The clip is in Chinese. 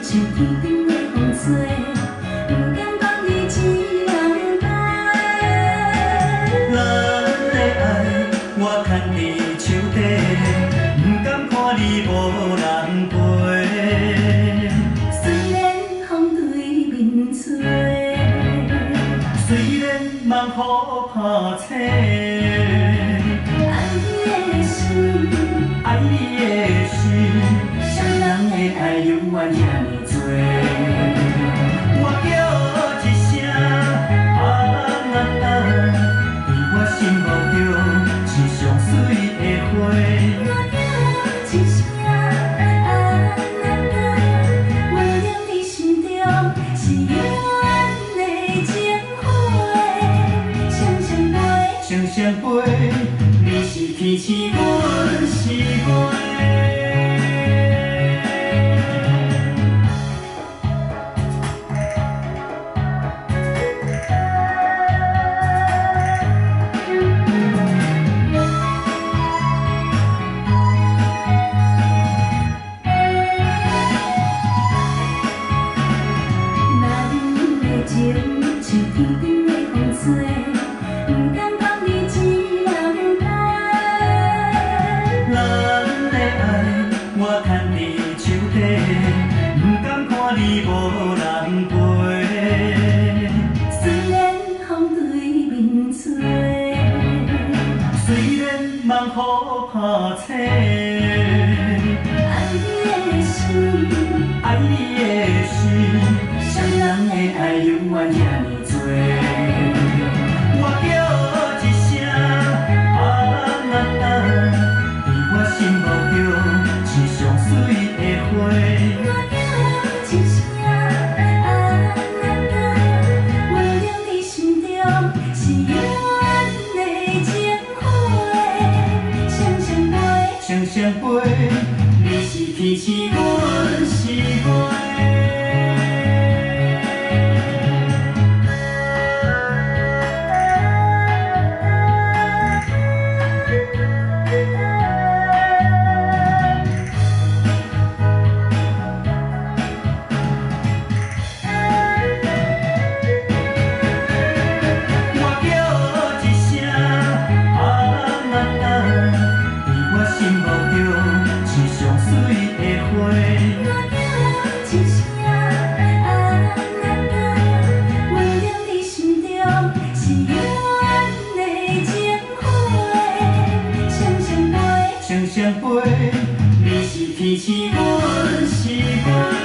像天顶的风吹，不敢讲你一人陪。咱的爱，我牵伫手底，不敢看你无人陪。虽然风对面吹，虽然猛雨拍醒，爱你的心，爱你的心，双人的爱犹原遐尼多。我叫一声啊啊啊，在我心目中是上水的花。我叫一声啊啊啊，我在你心中是永远的情花。双双飞，双双飞，你是天星，阮是月。像天顶的风吹，不敢讲你一人陪。咱的爱，我牵伫手底，不敢看你无人陪。虽然风对面吹，虽然猛雨拍醒，爱你的心，爱你的心，双人的爱犹原遐尼多。我叫一声啊啊啊，在我心目中是上水的花。我叫一声啊啊啊，我在你心中是永远的情花。双双飞，双双飞，你是天星，阮是月。双双飞，你是天星，阮是月。